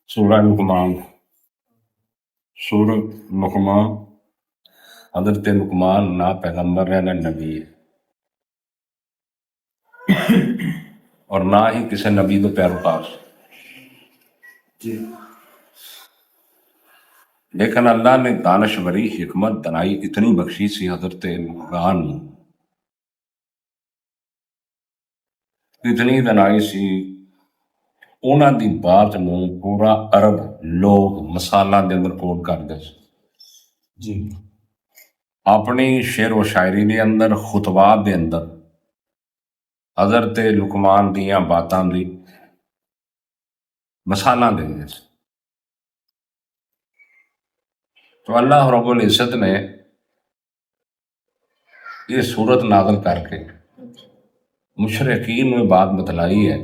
سورہ لقمان. سورہ لقمان. حضرت لقمان نہ پیغمبر ہے نہ نبی ہے، اور نہ ہی کسی نبی تو پیروکار. لیکن اللہ نے دانشوری، حکمت، دنائی اتنی بخشی سی حضرت لقمان نو، اتنی دنائی سی، انہاں دی بات نو پورا عرب لوگ مثالاں دے اندر کوٹ کردے سی. اپنی شعر و شاعری دے اندر، خطبات دے اندر حضرت لقمان دیاں باتاں دی مثالاں دے سی. تو اللہ رب العزت نے یہ صورت نازل کر کے مشرکین میں بات بتلائی ہے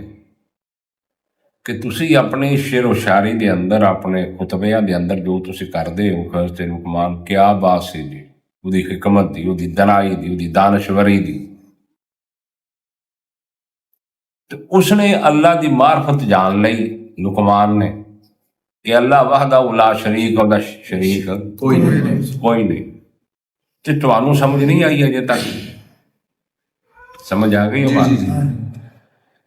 کہ تسی اپنی شعر و شاعری دے اندر، اپنے خطبیاں دے اندر جو تسی کردے ہو، حضرت لقمان کیا بات سی جی، وہ حکمت دی، وہ دنائی دی، وہ دانشوری دی. تو اس نے اللہ دی معرفت جان لئی لقمان نے کہ اللہ وحدہ لا شریک، اور شریک کوئی نہیں. تو تمہوں سمجھ نہیں آئی اجے تک؟ سمجھ آ گئی ہو بات؟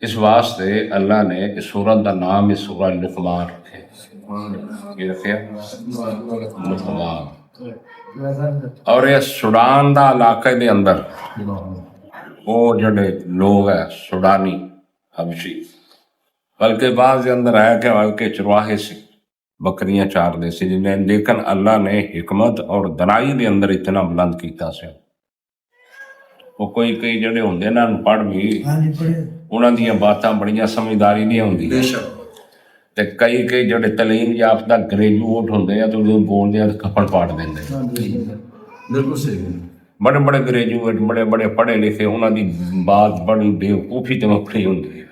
اس واسطے اللہ نے اس سورت کا نام اس سورہ لقمان رکھے. یہ رکھے لقمان. اور یہ سوڈان دا علاقے دے اندر وہ جڑے لوگ ہیں سوڈانی حبشی، بلکہ بعض دے اندر ہے کہ بلکہ چرواہے سے بکریاں چار دے سی جنہیں، لیکن اللہ نے حکمت اور دنائی دے اندر اتنا بلند کیتا سے. وہ کوئی جڑے ہوندے نا پڑھ بھی، انہاں دیاں باتاں بڑیاں سمجھداری نہیں ہوندی. تے کئی جڑے تعلیم یافتہ گریجویٹ ہوندے ہیں تو جو بولدے ہیں کھپڑ پاٹ دیندے. بالکل صحیح. بڑے بڑے گریجویٹ، بڑے پڑھے لکھے، انہاں دی بات بڑی بیوقوفی تے وکھری ہوندی ہے.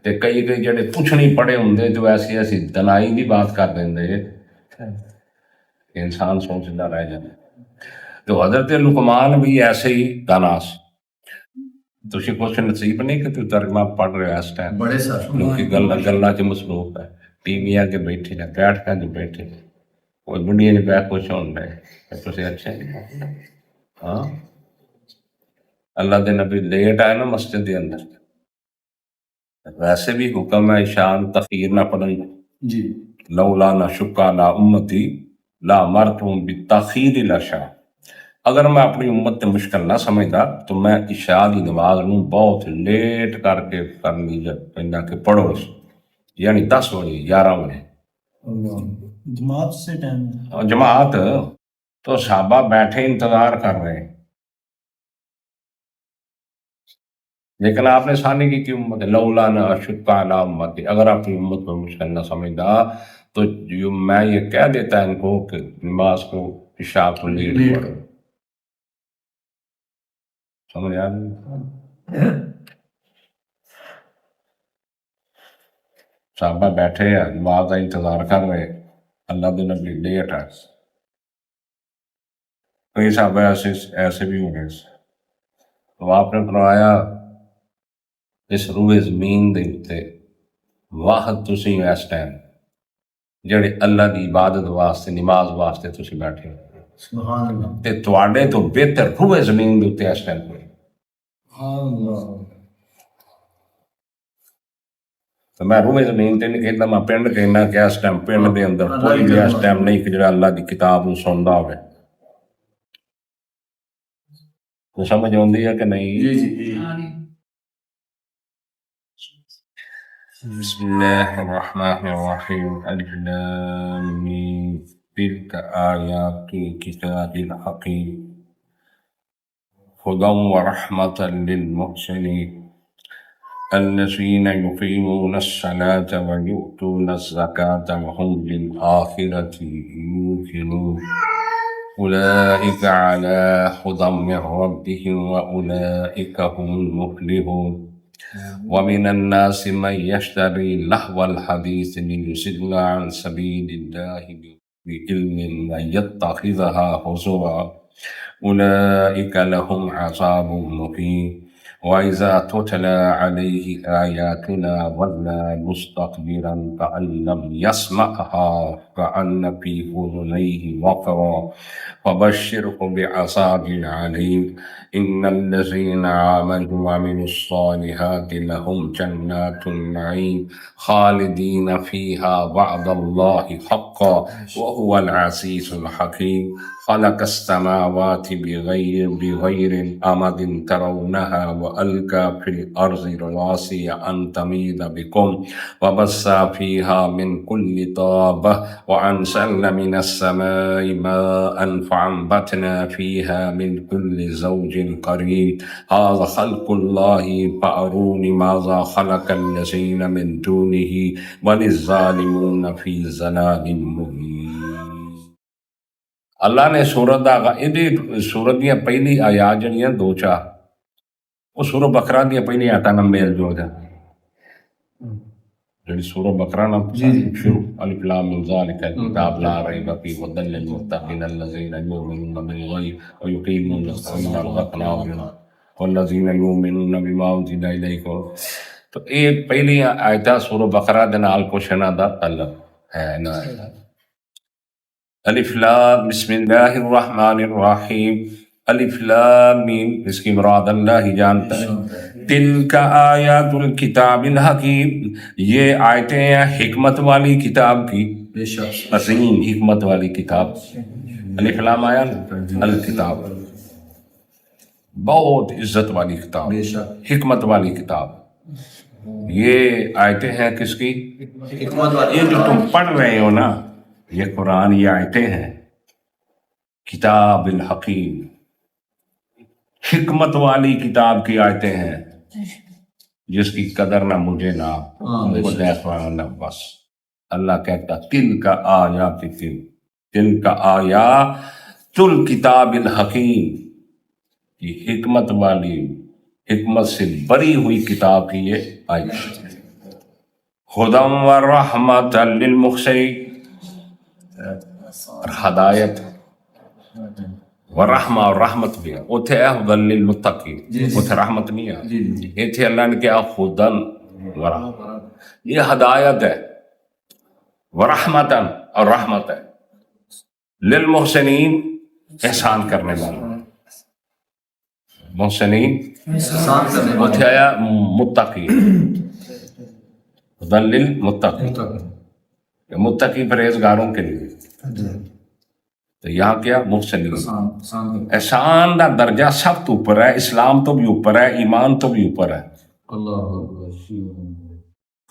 تے کئی جڑے کچھ نہیں پڑھے ہوندے تو ایسی دنائی دی بات کر دیندے کہ انسان سوچدا رہ جائے. تو حضرت لقمان بھی ایسے ہی دانا سی. تسی کچھ نصیب نہیں کہ تو ترجمہ پڑھ رہے ہو اس ٹائم، بڑے سر لوگ گلاں چ مصروف ہے، ٹی وی آ کے بیٹھے ہیں، بیٹھ کے بیٹھے، کوئی بڑھیا نہیں پہ کچھ ہون رہے. تسی اچھے ہاں. اللہ دے نبی لیٹ آئے نا مسجد دے اندر، ویسے بھی حکم ہے شان تخیر نہ پڑھن جی. لولا نہ شکا لا امتی لا مرتم بالتاخیر العشاء. اگر میں اپنی امت تے مشکل نہ سمجھدا تو میں عشاء دی نماز نوں بہت لیٹ کر کے کرنی پہنا کہ پڑھو، یعنی 10 بجے 11 بجے جماعت سے ٹائم. جماعت تو صحابہ بیٹھے انتظار کر رہے ہیں، لیکن آپ نے ثانی کی امت لولا نہ اشق علی امتی، اگر اپنی امت کو مشکل نہ سمجھدا تو میں یہ کہہ دیتا ان کو کہ نماز کو عشاء کو لیٹ پڑھو. سمجھ آ رہی؟ صحابہ بیٹھے ہیں، نماز کا انتظار کر رہے، اللہ دے نبی لیٹ ہے. کئی صحابہ ایسے بھی ہو گئے. تو آپ نے فرمایا اس روئے زمین دے اتے واحد تسی اس ٹائم جڑے اللہ دی عبادت واسطے، نماز واسطے تسی بیٹھے ہو، تے تواڈے تو بہتر روئے زمین دے اتے اس ٹائم کوئی. تو میں روئے زمین تے نہیں کہتا، میں پنڈ کہنا کہ اس ٹائم پنڈ دے اندر کوئی بھی اس ٹائم نہیں کہ جڑا اللہ دی کتاب نوں سندا ہوئے. تو سمجھ آندی ہے کہ نہیں؟ بسم اللہ الرحمن الرحیم. الف لام میم تلک آیات الکتاب الحکیم هدى ورحمة للمحسنين الذين يقيمون الصلاة ويؤتون الزكاة وهم بالآخرة يوقنون أولئك على هدى من ربهم وأولئك هم المفلحون. ومن الناس من يشتري لهو الحديث ليضل عن سبيل الله بعلم أن يتخذها هزوا أولئك لهم عذاب مهين. وإذا تتلى عليه آياتنا ولى مستكبرا كأن لم يسمعها كأن في أذنيه وقرا فبشره بعذاب عليم إن الذين آمنوا وعملوا الصالحات لهم جنات النعيم خالدين فيها وعد الله حقا وهو العزيز الحكيم خلق السماوات بغير أمد ترونها وألقى في الأرض رواسي أن تميد بكم وبث فيها من كل دابة وأنزلنا من السماء ماء فأنبتنا فيها من كل زوج كريم هذا خلق الله فأروني ماذا خلق الذين من دونه بل الظالمون في ضلال مبين۔ اللہ نے سورت دا سورت دیا پہلی آیات جڑیاں دو چار وہ سورہ بقرہ دیا پہلی آیاتاں نال میل جوڑ دا جڑی سورہ بقرہ نال شروع الف لام میم ذالک الکتاب لا ریب فیہ ھدی للمتقین الذین یؤمنون بالغیب ویقیمون الصلاۃ ورزقناہم والذین یؤمنون بما انزل الیک۔ تو یہ پہلی آیتاں سورہ بقرہ دے نال کچھ انہاں دا تعلق ہے نا۔ الف لام بسم اللہ الرحمن الرحیم الف لام میم، اس کی مراد اللہ ہی جانتا ہے۔ تلک آیات الکتاب الحکیم، یہ آیتیں ہیں حکمت والی کتاب کی، عظیم حکمت والی کتاب۔ الف لام آیا الکتاب، بہت عزت والی کتاب، حکمت والی کتاب۔ یہ آیتیں ہیں کس کی؟ یہ جو تم پڑھ رہے ہو نا، یہ قرآن، یہ آیتیں ہیں کتاب الحکیم، حکمت والی کتاب کی آیتیں ہیں، جس کی قدر نہ مجھے نہ بس۔ اللہ کہتا تل کا آیات تل کا آیات الکتاب الحکیم، یہ حکمت والی، حکمت سے بری ہوئی کتاب کی یہ آیت۔ ہدی و رحمت للمحسنین، اور ہدایت و رحمہ، اور رحمت بھی ہے۔ اتھے ہے ہدی للمتقین، اتھے رحمت نہیں ہے، اتھے اللہ نے کیا ہدی و رحمت، یہ ہدایت ہے، و رحمتاً، اور رحمت ہے، للمحسنین، احسان کرنے والے، محسنین اتھے آیا متقین، ہدی للمتقین، متقی پرہیزگاروں کے لیے۔ تو یہاں کیا محسنین، احسان دا درجہ سب تو اوپر ہے، اسلام تو بھی اوپر ہے، ایمان تو بھی اوپر ہے۔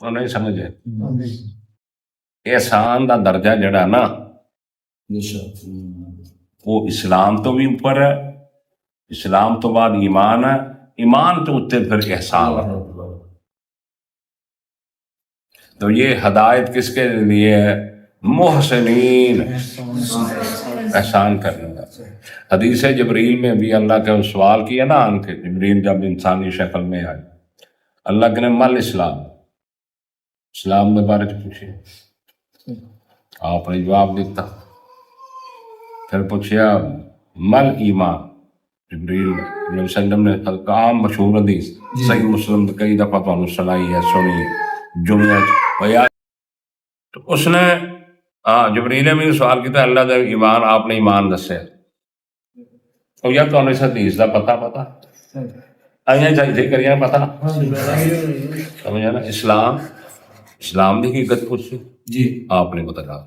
تو نہیں سمجھے، احسان دا درجہ جڑا نا وہ اسلام تو بھی اوپر ہے، اسلام تو بعد ایمان ہے، ایمان تو اتنے پھر احسان ہے۔ تو یہ ہدایت کس کے لیے ہے؟ محسنین، احسان کرنے کا۔ حدیث جبریل میں بھی اللہ کا سوال کیا نا، ان کے جبریل جب انسانی شکل میں آئے، اللہ کے نے مل اسلام، اسلام کے بارے میں پوچھے، آپ نے جواب دیتا۔ پھر پوچھا مل ایمان، جبریل علیہ وسلم نے عام مشہور حدیث صحیح مسلم میں کئی دفعہ تو سنائی ہے، سنی جمعہ۔ تو اس نے جبریل نے بھی سوال کیا اللہ دا ایمان، آپ نے ایمان دسیا، اور یا تو اس حدیث دا پتا آئیاں چاہیے کریاں پتا سمجھا نا۔ اسلام دی حقیقت پوچھی جی، آپ نے بتایا،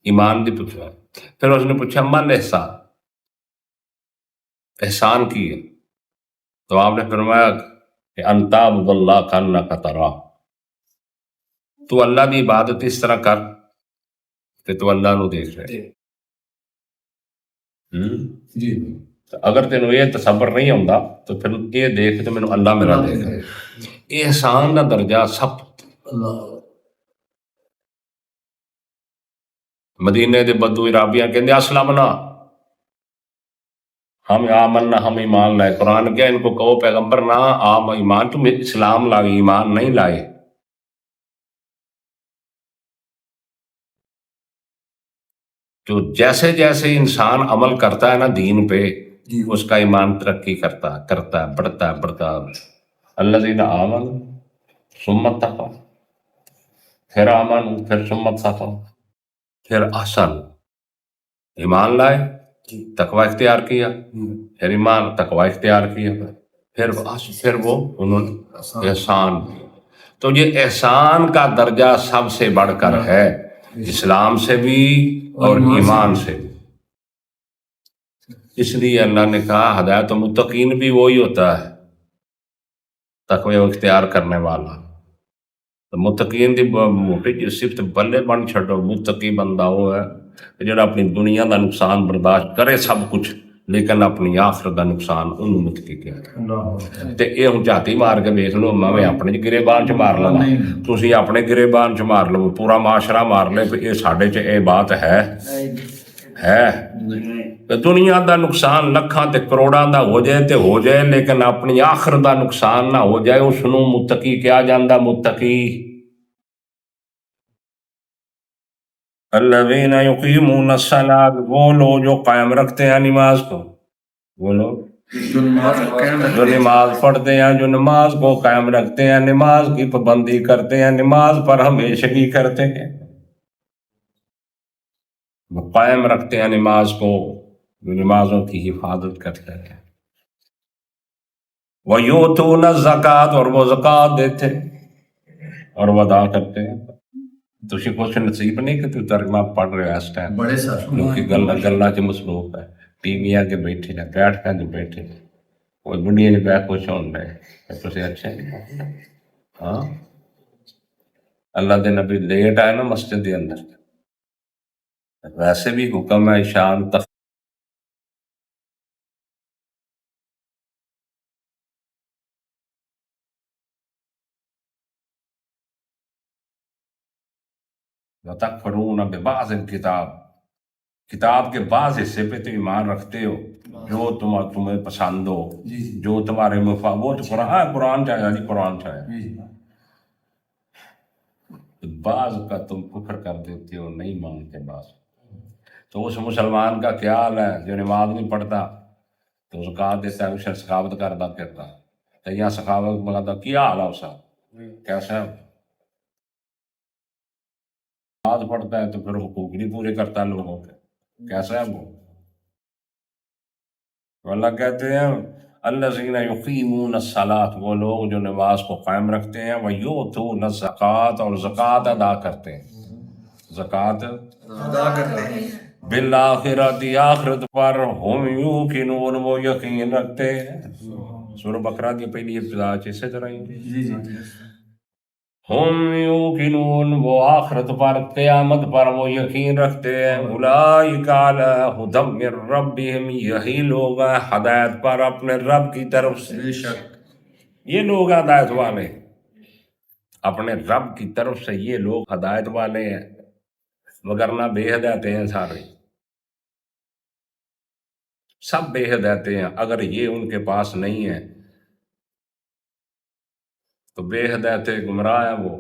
ایمان دی پوچھا۔ پھر اس نے پوچھا مل احسان، احسان کی ہے؟ تو آپ نے فرمایا کہ ان تعبد اللہ کانک تراہ، تو اللہ دی عبادت اس طرح کر کہ تو اللہ نو دیکھ رہے۔ اگر تینوں یہ تصور نہیں ہوندا تو پھر یہ دیکھ تو مینوں اللہ میرا دیکھ رہے۔ احسان دا درجہ سب مدینے دے بدو عرابیاں کہندے اسلمنا، ہم آمنا، ہم ایمان لائے۔ قرآن کیا ان کو کہو پیغمبر نہ آپ ایمان، تم اسلام لائے، ایمان نہیں لائے۔ تو جیسے جیسے انسان عمل کرتا ہے نا دین پہ، اس کا ایمان ترقی کرتا ہے، بڑھتا ہے۔ الذین آمنوا ثم اتقوا، پھر آمنوا، پھر ثم اتقوا، پھر احسن، ایمان لائے، تقوی اختیار کیا، پھر ایمان تقوی اختیار کیا، پھر وہ انہوں نے احسان کیا۔ تو یہ احسان کا درجہ سب سے بڑھ کر ہے، اسلام سے بھی اور ایمان سے بھی۔ اس لیے اللہ نے کہا ہدایت متقین بھی وہی ہوتا ہے، تقوی اختیار کرنے والا۔ تو متقین دی موٹی جی صفت بلے بن چھڈو، متقی بندہ وہ ہے کہ جڑا اپنی دنیا دا نقصان برداشت کرے سب کچھ، لیکن اپنی آخرت دا نقصان انہوں متقی کہتے۔ تے اے ہوں جاتی مار کے دیکھ لو، میں اپنے گریبان چ مار لوا، تسی اپنے گریبان چ مار لو، پورا معاشرہ مار لے، اے ساڈے چ اے بات ہے دنیا دا نقصان لکھاں تے کروڑاں دا ہو جائے تے ہو جائے، لیکن اپنی آخرت دا نقصان نہ ہو جائے، اس نوں متقی کیا جاندا، متقی۔ الذین یقیمون الصلاۃ، وہ لوگ جو قائم رکھتے ہیں نماز کو، وہ لوگ جو نماز پڑھتے ہیں، جو نماز کو قائم رکھتے ہیں، نماز کی پابندی کرتے ہیں، نماز پر ہمیشگی کرتے ہیں، وہ قائم رکھتے ہیں نماز کو، جو نمازوں کی حفاظت کرتے ہیں۔ وَيُؤْتُونَ الزَّكَاةَ، اور وہ زکوٰۃ دیتے اور وہ ادا کرتے ہیں۔ تسی کچھ نصیب نہیں کہ تو ترجمہ پڑھ رہے ہیں اس ٹائم، بڑے سر کیونکہ گلا چ مصروف ہے، ٹی وی کے بیٹھے ہیں، بیٹھ کے بیٹھے ہیں، کوئی بڑھیا نہیں پہ کچھ ہون رہے، تسی اچھے نہیں۔ ہاں اللہ دے نبی لیٹ آئے نا مسجد کے اندر، ویسے بھی حکم ہے شان تخ وَتَكْفُرُونَ بِبَعْضِ الْكِتَابِ، کتاب کے بعض حصے پہ تو ایمان رکھتے ہو، جو تمہیں پسند ہو، جو تمہارے مفاد، وہ تو قرآن چاہے جی، قرآن چاہے، بعض کا تم کفر کر دیتے ہو، نہیں مانتے بعض۔ تو اس مسلمان کا کیا حال ہے جو نماز نہیں پڑھتا تو زکوٰۃ دیتا ہے، اسے سخاوت کرتا پھرتا، تو یہاں سخاوت مانگتا، کیا حال ہے اس کا، کیسا ہے؟ نماز پڑھتا ہے تو پھر حقوق نہیں پورے کرتا لوگوں کے، کیسا ہے وہ؟ تو اللہ کہتے ہیں الذین یقیمون الصلاۃ، وہ لوگ جو نماز کو قائم رکھتے ہیں، ویؤتون الزکوٰۃ، اور زکوٰۃ ادا کرتے ہیں، زکوٰۃ ادا کرتے ہیں، بالآخرۃ، آخرت پر، ہم یوقنون، وہ یقین رکھتے ہیں۔ سورہ بقرہ کی پہلی ابتدا اسی طرح ہی، ہم یوقنون، وہ آخرت پر، قیامت پر وہ یقین رکھتے ہیں، اولئک علی ھدی من ربہم، یہی لوگ ہیں ہدایت پر اپنے رب کی طرف سے، بے شک یہ لوگ ہدایت والے، اپنے رب کی طرف سے یہ لوگ ہدایت والے ہیں، وگرنہ بے ہدایت ہیں، سارے سب بے ہدایت ہیں، اگر یہ ان کے پاس نہیں ہے تو بے ہدایت گمراہ ہیں وہ۔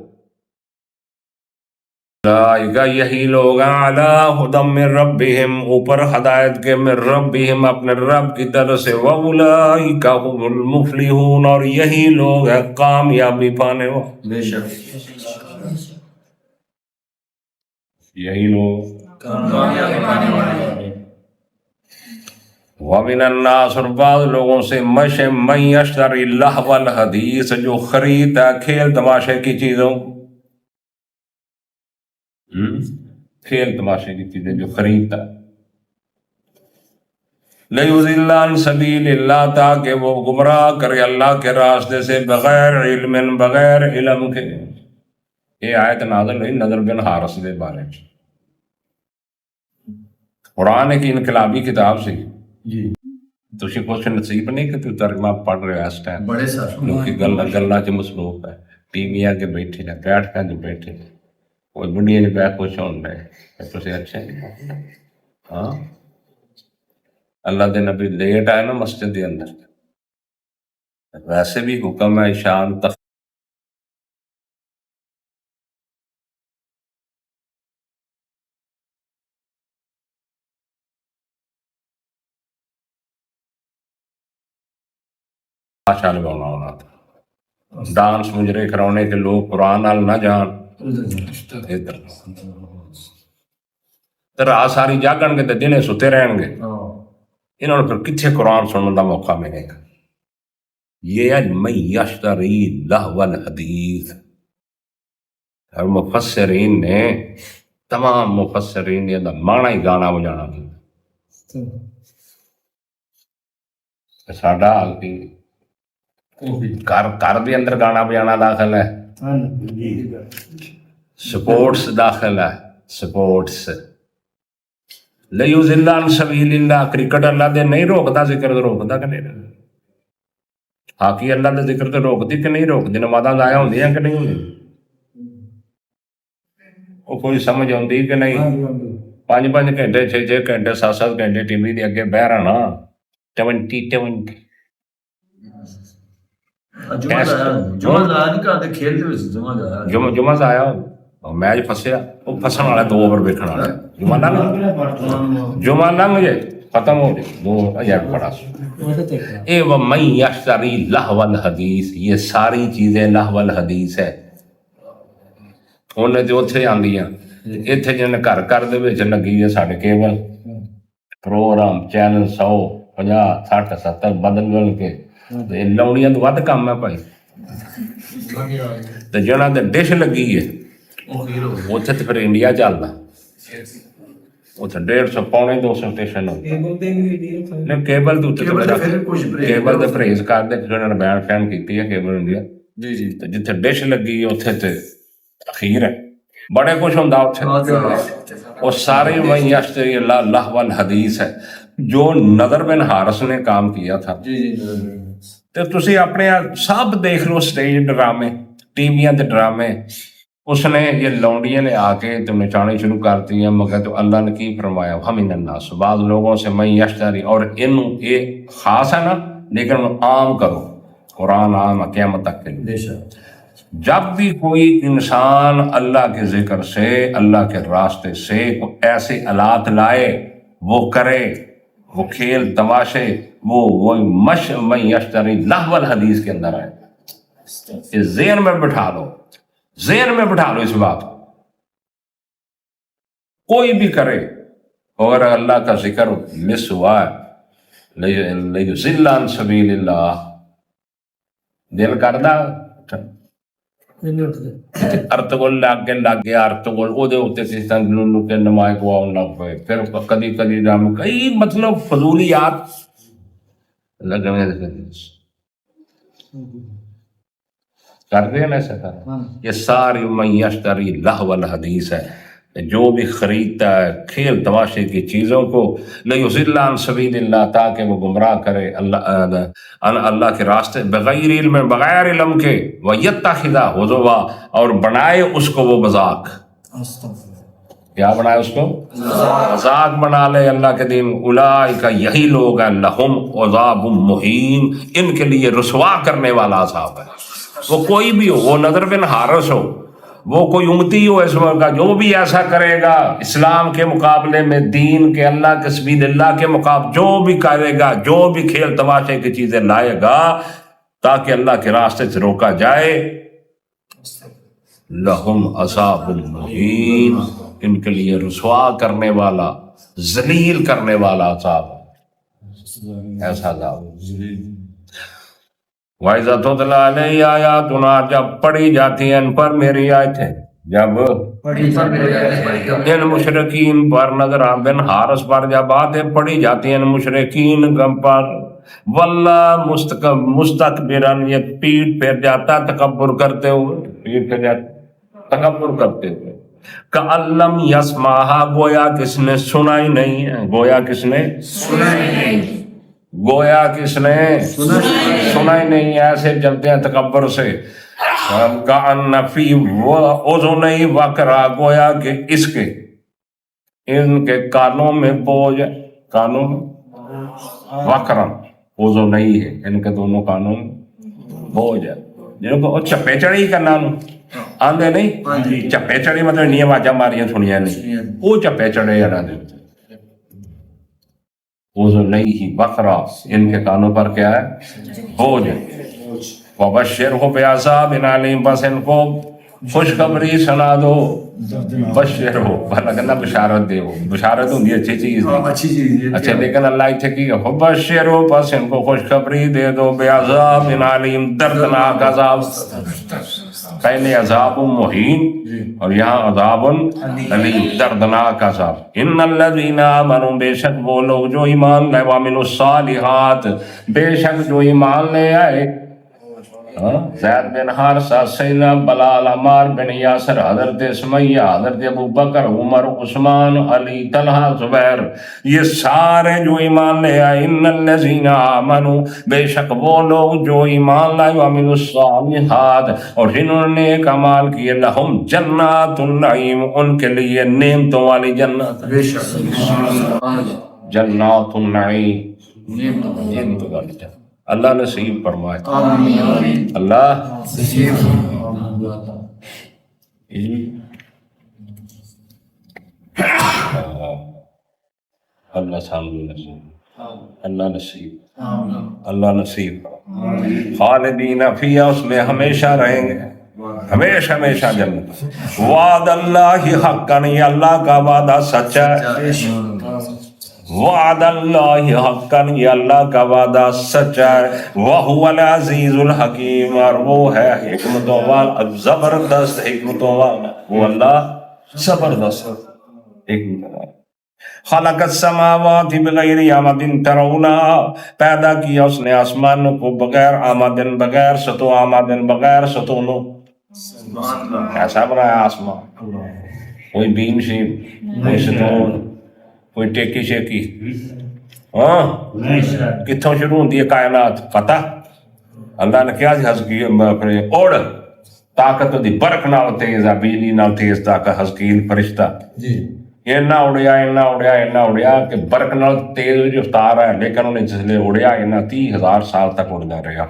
اولئک، یہی لوگ علی ھدی من ربہم، اوپر ہدایت کے، من ربہم، اپنے رب کی طرف سے، واولئک ھم المفلحون، اور یہی لوگ ہیں کامیابی پانے والے، بے شک یہی لوگ کامیابی پانے والے۔ وَمِنَ النَّاسِ، اور بعض لوگوں سے، من یشتری لہو الحدیث، جو خریدتا ہے کھیل تماشے کی چیزوں، کھیل تماشے کی چیزیں جو خریدتا ہے، لیضل عن سبیل اللہ، تاکہ وہ گمراہ کرے اللہ کے راستے سے، بغیر علم، بغیر علم کے۔ یہ آیت نازل ہوئی نضر بن حارث کے بارے میں، قرآن ایک انقلابی کتاب سی، تسی کچھ نصیب نہیں کہ تو ترجمہ پڑھ رہے ہیں اس ٹائم، بڑے سر کیونکہ گلا چ مصروف ہے، ٹی وی کے بیٹھے ہیں، بیٹھ کے بیٹھے ہیں، کوئی بڑھیا نہیں پہ کچھ ہون رہے، تسی اچھے نہیں۔ ہاں اللہ دے نبی لیٹ آئے نا مسجد کے اندر، ویسے بھی حکم ہے شان تخ شان لگانا ہونا تھا، ڈانس مجرے کرانے کے لوگ قرآن نال نہ جان ادھر تے رات ساری جاگن گے تے دنے ستے رہن گے، انہوں نے پھر کتنے قرآن سننے کا موقع ملے گا؟ یہ ہے من یشتری لہو الحدیث۔ اور مفسرین نے، تمام مفسرین نے مانا ہی گانا بجانا دیا۔ ساڈا حال کی گھر دے اندر گانا بجانا داخل ہے، سپورٹس داخل ہے، سپورٹس لیضل عن سبیل اللہ۔ کرکٹ اللہ دے نہیں روکتا، ذکر تو روکتا کہ نہیں؟ ہاکی اللہ دے ذکر تو روکتی کہ نہیں روکتی؟ نمازاں ضائع ہوندی ہیں کہ نہیں ہوندی؟ وہ کوئی سمجھ آتی کہ نہیں؟ 5 گھنٹے 6 گھنٹے 7 گھنٹے ٹی وی دے اگے بہ رہنا، 20 جمعہ ضائع ہو، میچ فسیا، وہ فسن والا 2 اوور ویکھن والا، جمعہ لنگ جائے ختم ہو جائے 2000 پڑا سو۔ اے ومن یشتری لہو الحدیث، یہ ساری چیزیں لہو الحدیث ہے۔ انہیں تو اتنے آدی اتنے جن گھر گھر لگی ہے سارے کیبل پروگرام چینل 100 50 60 70 بدل بدل کے لاؤنیاں تو ود کام ہے بھائی۔ تو جنہاں دے ڈش لگی ہے اتنے تو پھر انڈیا چلتا، اتنے 150 پونے 200 اسٹیشن ہوتے کیبل تو کیبل تو پرہیز کر دے، انہوں نے بین فین کی ہے کیبل انڈیا، جتنے ڈش لگی ہے اتنے تو اخیر ہے، بڑے کچھ ہوں وہ سارے من یشتری لہو الحدیث ہے۔ جو نذر بن حارث نے کام کیا تھا، تو تسی اپنے سب دیکھ لو، سٹیج ڈرامے، ٹی ویاں تے ڈرامے، اس نے یہ لونڈیاں نے آ کے تو نچانے شروع کر دیا، مگر تو اللہ نے کی فرمایا وَمِنَ النَّاسِ، بعض لوگوں سے من یشتری، اور ان یہ خاص ہے نا لیکن عام کرو، قرآن عام ہے قیامت تک کے لیے۔ جب بھی کوئی انسان اللہ کے ذکر سے، اللہ کے راستے سے ایسے آلات لائے، وہ کرے، وہ کھیل تماشے، وہ من یشتری لہو الحدیث کے اندر ہے۔ اس ذہن میں بٹھا لو، ذہن میں بٹھا لو اس بات کو، کوئی بھی کرے اور اللہ کا ذکر مس ہوا ہے، لیضل عن سبیل اللہ، دل کردا ارتگل لگ گیا، ارتگل وہ کے نمائے کو آن لگ پے، پھر کدی کدی نام کئی مطلب فضولیات کر دیں ایسا کر۔ یہ ساری من یشتری لہو الحدیث ہے، جو بھی خریدتا ہے کھیل تماشے کی چیزوں کو، لیضل عن سبیل اللہ، تاکہ وہ گمراہ کرے اللہ کے راستے، بغیر علم، بغیر علم کے، ویتخذہ حضوا، اور بنائے اس کو وہ مذاق۔ کیا بنائے اس کو؟ مذاق بنا لے اللہ کے دین۔ اولئک، یہی لوگ ہیں، لہم عذاب مہین، ان کے لیے رسوا کرنے والا عذاب ہے۔ وہ کوئی بھی ہو، وہ نذر بن حارث ہو، وہ کوئی امتی ہو اس وقت کا، جو بھی ایسا کرے گا اسلام کے مقابلے میں، دین کے، اللہ کے سبیل اللہ کے مقابلے، جو بھی کرے گا، جو بھی کھیل تماشے کی چیزیں لائے گا تاکہ اللہ کے راستے سے روکا جائے، لہم عذاب مہین، ان کے لیے رسوا کرنے والا، ذلیل کرنے والا عذاب، ایسا عذاب۔ وَإِذَا تُتْلَىٰ عَلَيْهِ آيَاتُنَا، جب پڑھی جاتی ہیں ان پر میری آیتیں، جب ان مشرکین پر، نذر بن حارث پر جب باتیں پڑھی جاتی ہیں ان مشرکین پر، واللہ مستکبرن، یہ پیٹ پھیر جاتا تکبر کرتے ہوئے، پیٹ پھیر جاتا تکبر کرتے ہوئے، کأن لم یسمعھا، گویا کس نے سنا ہی نہیں ہے، گویا کس نے سنا ہی نہیں، گویا کس نے سنا ہی نہیں، ایسے چلتے ہیں تکبر سے۔ کأن فی اذنیہ وقرا، گویا کہ اس کے، ان کے کانوں میں بوجھ ہے، کانوں میں وقرا، اذنیہ ہے، ان کے دونوں کانوں میں بوجھ ہے، جن کو چپے چڑی کرنا آندے نہیں، چپے چڑی مطلب نہیں آوازاں ماریاں سنیاں نہیں، وہ چپے چڑے یار آدھے اذنیہ وقرا، ان کے کانوں پر کیا ہے؟ بوجھ ہے۔ وبشرہ بعذاب علیم، بس ان کو خوشخبری سنا دو، بشر ہو بھلا کہنا بشارت دے، بشارت ہوندی اچھی چیز دی، اچھی چیز اچھا لیکن اللہ اتھے کی ہے بشر ہو، بس ان کو خوشخبری دے دو بعذاب علیم، دردناک عذاب، پہلے عذاب مہین اور یہاں عذاب علیم، دردناک عذاب۔ ان الذین آمنوا، بے شک وہ لوگ جو ایمان لائے، وعملوا الصالحات، بے شک جو ایمان لے آئے، زید بن حارثہ، سیدنا بلال، عمار بن یاسر، حضرت سمیہ، حضرت ابو بکر، عمر، عثمان، علی، طلحہ، زبیر، یہ سارے جو ایمان لے آئے، ان الذین آمنوا، بے شک وہ لوگ جو ایمان لائے، وعملوا الصالحات، اور جنہوں نے نیک اعمال کیے، لہم جنات النعیم، ان کے لیے نعمتوں والی جنت، بے شک جنات النعیم، نعمتوں والی جنت، اللہ نصیب فرمائے، اللہ اللہ سامنے نصیب، اللہ نصیب، اللہ نصیب، خالدین فیہا، اس میں ہمیشہ رہیں گے، ہمیشہ ہمیشہ جنت، وعد اللہ حقا، یہ اللہ کا وعدہ سچا ہے، وعد اللہ حقا، یہ اللہ کا وعدہ سچا ہے، وَهُوَ الْعَزِيزُ الْحَكِيمُ، اور وہ ہے حکمتوں والا، زبردست حکمتوں والا، وہ اللہ زبردست حکمتوں والا۔ خلق السماوات بغیر عمد ترونها، پیدا کیا اس نے آسمانوں کو بغیر آمدن، بغیر ستو آمدن، بغیر ستونوں، ایسا بنایا آسمان، کوئی بیم شیپ، کوئی ستون، کوئی ٹیکی شیکی، کتھوں شروع ہوتی ہے کائنات پتہ؟ اللہ نے کیا حض کی اپنے اوڑ طاقت دی برق نال تیز، بجلی نال تیز طاقت، حزقیل فرشتہ اینا اڑیا اینا اڑیا اینا اڑیا کہ برق نال تیز رفتار ہے، لیکن انہیں جس لئے اڑیا اینا 30,000 سال تک اڑنا رہا،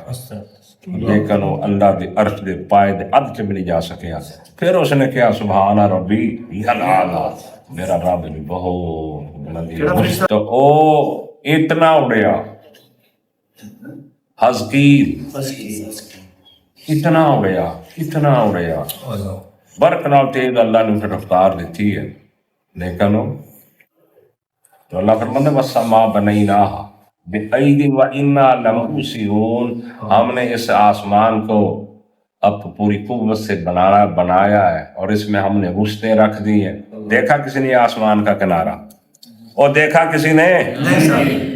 لیکن وہ اللہ دے عرش دے پائے دے عد چ بھی نہیں جا سکیا۔ پھر اس نے کیا سبحان ربی یلعلا، میرا رب بھی بہت بلندی، تو او اتنا اڑیا حزقیل، اتنا اڑیا اتنا اڑیا، برق نال تیز اللہ نے رفتار دیتی ہے، لیکن تو اللہ فرماتا ہے وَالسَّمَاءَ بَنَيْنَاهَا بِأَيْدٍ وَإِنَّا لَمُوسِعُونَ، ہم نے اس آسمان کو اب پوری قوت سے بنایا ہے، اور اس میں ہم نے وسعتیں رکھ دی ہیں۔ دیکھا کسی نے آسمان کا کنارہ؟ اور دیکھا کسی نے؟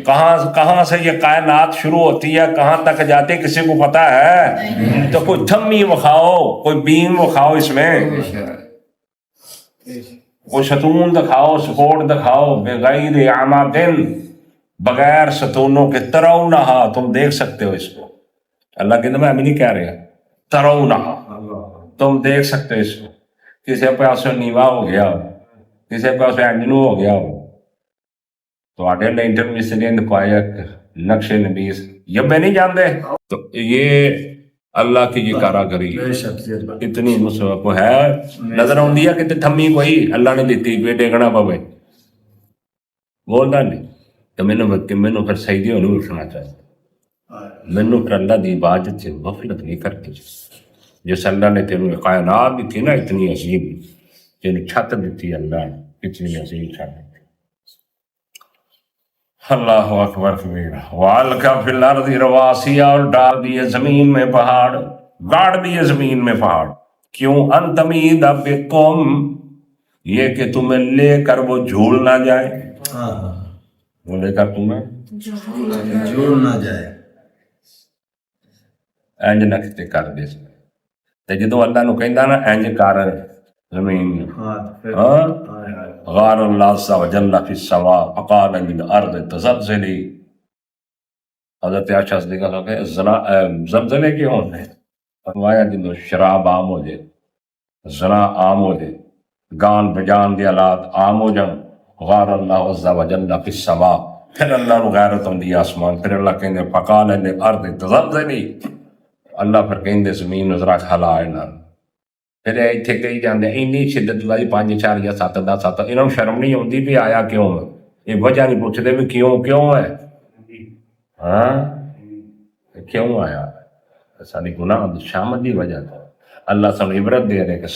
کہاں سے یہ کائنات شروع ہوتی ہے، کہاں تک جاتی ہے، کسی کو پتہ ہے؟ تو کوئی تھمی دکھاؤ، کوئی بیم دکھاؤ، اس میں کوئی ستون دکھاؤ، سپورٹ دکھاؤ، بغیر عمدن، بغیر ستونوں کے، ترونہا، تم دیکھ سکتے ہو اس کو، اللہ کہتا میں ابھی نہیں کہہ رہا، ترونہا، تم دیکھ سکتے ہو اس کو، کسی پاس نیوا ہو گیا ہو، کسی پاس اینجنو ہو گیا ہو، تو آٹے نے انٹرمیشن پایا نقش نبیس یہ میں نہیں جانتے، تو یہ اللہ کی یہ کاراگری اتنی مصرف ہے، نظر آتی ہے کہ تھمی کوئی اللہ نے دیتی کوئی ٹیکنا پوے، بولتا نہیں تو مینوں پھر سجدے نہیں اٹھنا چاہیے، مینوں پھر اللہ دی عبادت سے غفلت نہیں کرنی چاہیے، جس اللہ نے تینوں کائنات بھی تھی نا اتنی عظیم، جن چھت دیتی اللہ نے اتنی عظیم چھت دیتی، اللہ اکبر کبیرہ، وَأَلْقَىٰ فِي الْأَرْضِ رَوَاسِيَ، اور ڈال دیے زمین میں پہاڑ، گاڑ دیے زمین میں پہاڑ، کیوں؟ أَن تَمِيدَ بِكُمْ، یہ کہ تمہیں لے کر وہ جھول نہ جائے، وہ لے کر تمہیں جھول نہ جائے، انج نقطے کر دے تے جدوں اللہ نو کہندا نا انج کر زمین غار اللہ عز و جل فی السماء فقال للارض تزلزلی، حضرت عائشہ صدیقہ کہا کہ زلزلے کیوں ہوتے ہیں؟ فرمایا جدوں شراب عام ہو جائے، زنا عام ہو جائے، گان بجان دی آلات عام ہو جان، غار اللہ عز و جل فی السماء، پھر اللہ نو غیرت ہوندی آسمان، پھر اللہ کہندے فقال للارض تزلزلی، اللہ پھر کہندے زمین نو ذرا ہلا اینا، پھر اتنے کہی جاندے اینی شدت لائی 5.7 10 7، انہوں شرم نہیں ہوندی بھی آیا کیوں ہے، یہ وجہ نہیں پوچھتے بھی کیوں ہے، ہاں کیوں آیا، ساری گناہ شامت دی وجہ تو اللہ سن عبرت دے رہے کہ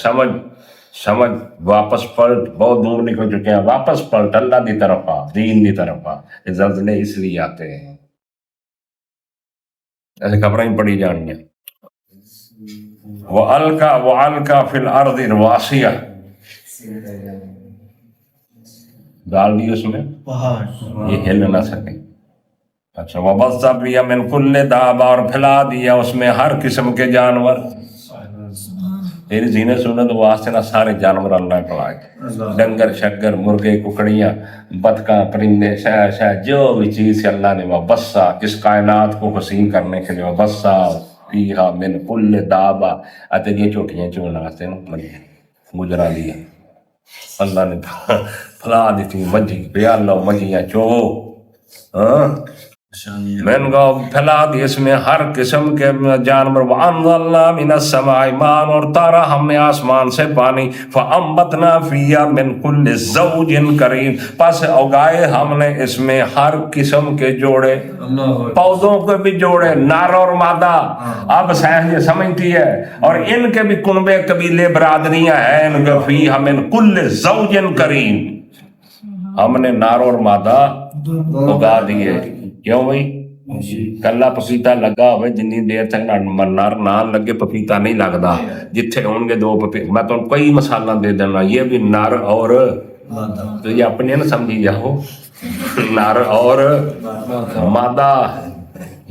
سمجھ واپس پلٹ، بہت دور نکل چکے ہیں، واپس پلٹ اللہ دی طرف آ، دین دی طرف آ۔ یہ زلزلے اس لیے آتے ہیں، ایسے خبریں ہی پڑھی جانی ہیں۔ وَأَلْقَى فِي الْأَرْضِ رَوَاسِيَ، ڈال دی اس میں یہ ہل نہ سکیں۔ اچھا وَبَثَّ فِيهَا مِن كُلِّ دَابَّةٍ، اور پھیلا دیا اس میں ہر قسم کے جانور۔ تیری زینت سنت واسطے نہ سارے جانور اللہ پڑھائے، ڈنگر شگر مرغے ککڑیاں بطخاں پرندے شہ جو بھی چیز اللہ نے وبثا اس کائنات کو حسین کرنے کے لیے وبثا فیہا من کل دابہ اتے یہ چھوٹیاں چون واسطے گجرا دیا اللہ نے پھلا دیتی مجھی بیا اللہ مجھیاں چو من کو پھیلا دی اس میں ہر قسم کے جانور۔ وَأَنزَلْنَا مِنَ السَّمَاءِ مَاءً، اور اتارا ہم نے آسمان سے پانی۔ فَأَنبَتْنَا فِيهَا مِن كُلِّ زَوْجٍ كَرِيمٍ، پس اگائے ہم نے اس میں ہر قسم کے جوڑے، پودوں کے بھی جوڑے، نر اور مادہ۔ اب سائنس یہ سمجھتی ہے اور ان کے بھی کنبے قبیلے برادریاں ہیں، ان کے فِيهَا مِن كُلِّ زَوْجٍ كَرِيمٍ، ہم نے نر اور مادہ اگا دیے۔ کیوں بھائی؟ کلا پپیتا لگا ہوئے جنی دیر تک نر نہ لگے پپیتا نہیں لگتا، جتھے ہون گے دو پپیتے۔ میں تو کئی مثالاں دے دینا، یہ بھی نر اور تو یہ اپنے نہ سمجھی جاؤ، نر اور مادہ،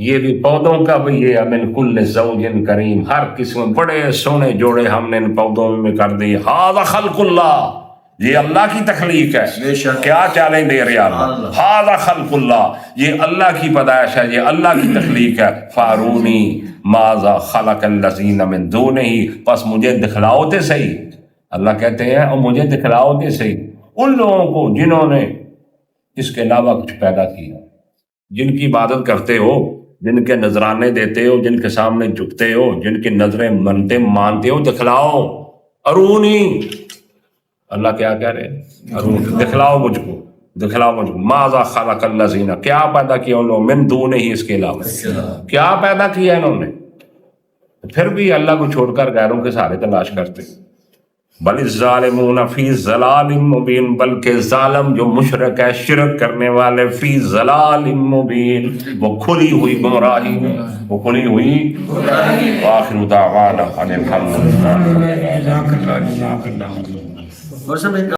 یہ بھی پودوں کا بھی یہ من کل زوج کریم، ہر قسم بڑے سونے جوڑے ہم نے ان پودوں میں کر دی۔ ھذا خلق اللہ، یہ اللہ کی تخلیق ہے۔ کیا چیلنج دے رہے اللہ، ھذا خلق اللہ، یہ اللہ کی پیدائش ہے، یہ اللہ کی تخلیق ہے۔ فارونی ماذا خلق الذین من دونہ، پس مجھے دکھلاؤ تے صحیح، اللہ کہتے ہیں اور مجھے دکھلاؤ تے صحیح ان لوگوں کو جنہوں نے اس کے علاوہ کچھ پیدا کیا، جن کی عبادت کرتے ہو، جن کے نذرانے دیتے ہو، جن کے سامنے جھکتے ہو، جن کی نظریں مانتے ہو، دکھلاؤ۔ ارونی، اللہ کیا کہہ رہے ہیں؟ دکھلاؤ مجھ کو، دکھلاؤ مجھ کو۔ ماذا خلق الذین، کیا پیدا کیا ان لوگوں، من دونہ ہی، اس کے علاوہ کیا پیدا کیا انہوں نے؟ پھر بھی اللہ کو چھوڑ کر غیروں کے سہارے تلاش کرتے۔ بل الظالمون فی ضلال مبین، بلکہ ظالم جو مشرک ہے، شرک کرنے والے، فی ضلال مبین، وہ کھلی ہوئی گمراہی میں، وہ کھلی ہوئی۔ وآخر دعوانا ان الحمد للہ۔